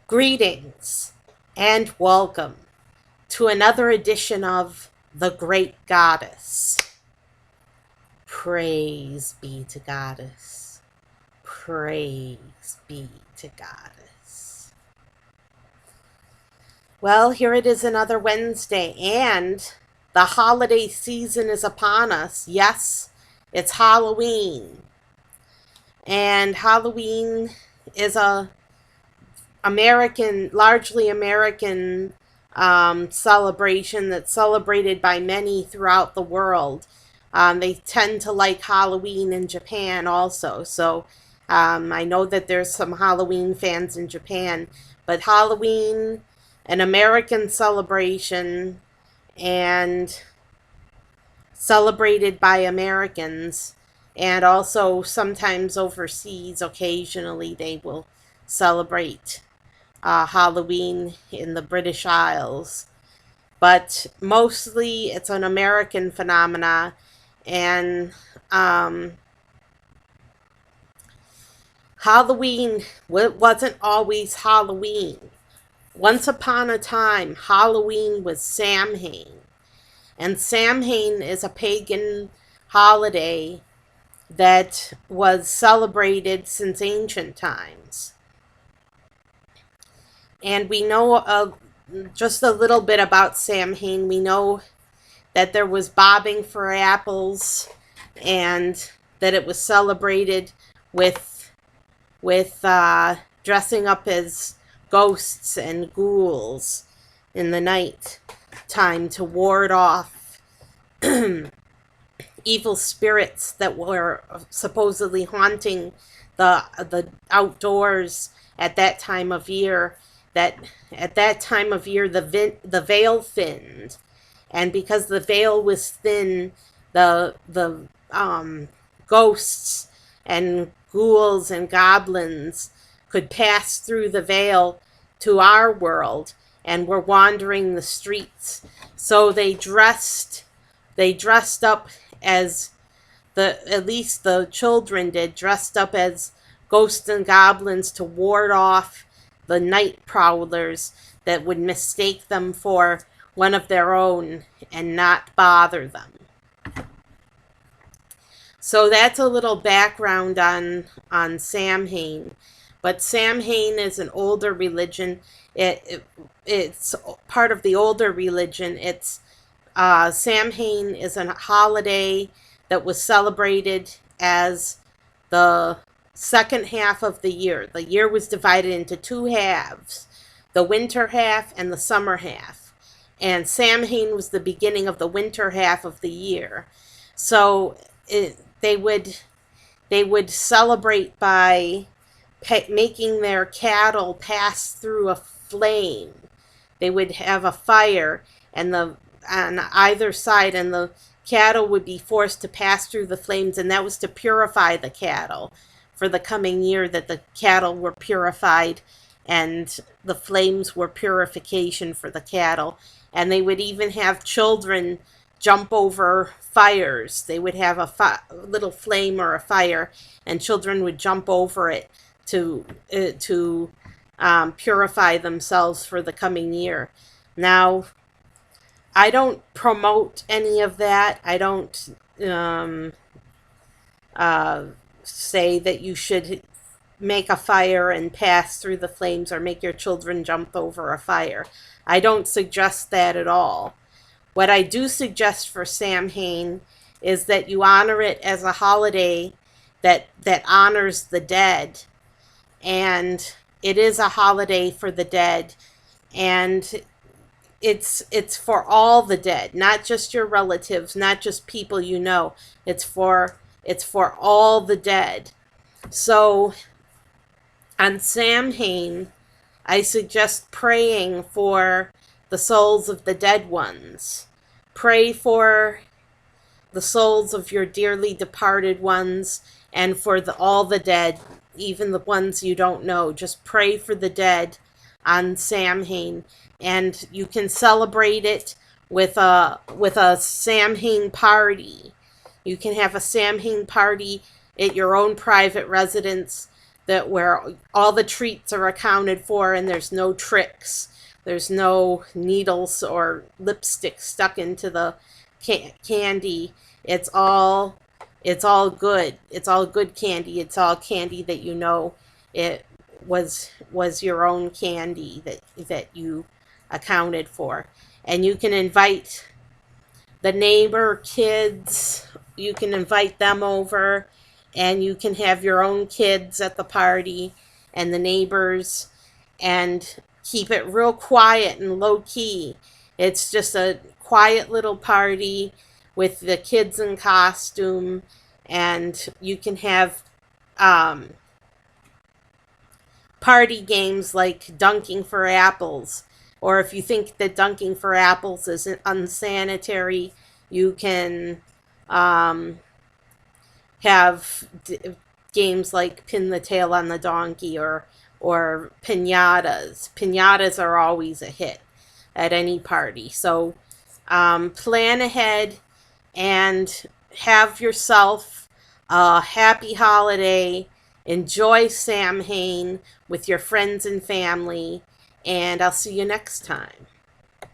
Greetings and welcome to another edition of The Great Goddess. Praise be to Goddess. Praise be to Goddess. Well, here it is, another Wednesday, and the holiday season is upon us. Yes, it's Halloween. And Halloween is largely American celebration that's celebrated by many throughout the world. They tend to like Halloween in Japan also. So I know that there's some Halloween fans in Japan, but Halloween, an American celebration and celebrated by Americans, and also sometimes overseas, occasionally they will celebrate Halloween in the British Isles. But mostly it's an American phenomena, and Halloween wasn't always Halloween. Once upon a time, Halloween was Samhain. And Samhain is a pagan holiday that was celebrated since ancient times. And we know just a little bit about Samhain. We know that there was bobbing for apples, and that it was celebrated with dressing up as ghosts and ghouls in the night time to ward off evil spirits that were supposedly haunting the outdoors at that time of year. That at that time of year the veil thinned, and because the veil was thin, the ghosts and ghouls and goblins could pass through the veil to our world and were wandering the streets. So they dressed up as at least the children did, dressed up as ghosts and goblins to ward off the night prowlers that would mistake them for one of their own and not bother them. So that's a little background on Samhain. But Samhain is an older religion. It's part of the older religion. Samhain is a holiday that was celebrated as the second half of the year. The year was divided into two halves, the winter half and the summer half. And Samhain was the beginning of the winter half of the year. So they would celebrate by making their cattle pass through a flame. They would have a fire on either side, and the cattle would be forced to pass through the flames, and that was to purify the cattle for the coming year, that the cattle were purified and the flames were purification for the cattle. And they would even have children jump over fires. They would have a little flame or a fire, and children would jump over it to purify themselves for the coming year. Now, I don't promote any of that. I don't say that you should make a fire and pass through the flames, or make your children jump over a fire. I don't suggest that at all. What I do suggest for Samhain is that you honor it as a holiday that honors the dead. And it is a holiday for the dead. And it's for all the dead, not just your relatives, not just people you know. It's for all the dead. So on Samhain, I suggest praying for the souls of the dead ones. Pray for the souls of your dearly departed ones, and for all the dead, even the ones you don't know. Just pray for the dead on Samhain, and you can celebrate it with a Samhain party. You can have a Samhain party at your own private residence that where all the treats are accounted for and there's no tricks. There's no needles or lipstick stuck into the candy. It's all it's all good. It's all good candy. It's all candy that you know it was your own candy that you accounted for. And you can invite the neighbor kids, you can invite them over, and you can have your own kids at the party and the neighbors, and keep it real quiet and low key. It's just a quiet little party with the kids in costume, and you can have um, party games like dunking for apples. Or if you think that dunking for apples is unsanitary, you can um, have games like pin the tail on the donkey, or pinatas. Pinatas are always a hit at any party. So plan ahead and have yourself a happy holiday. Enjoy Samhain with your friends and family, and I'll see you next time.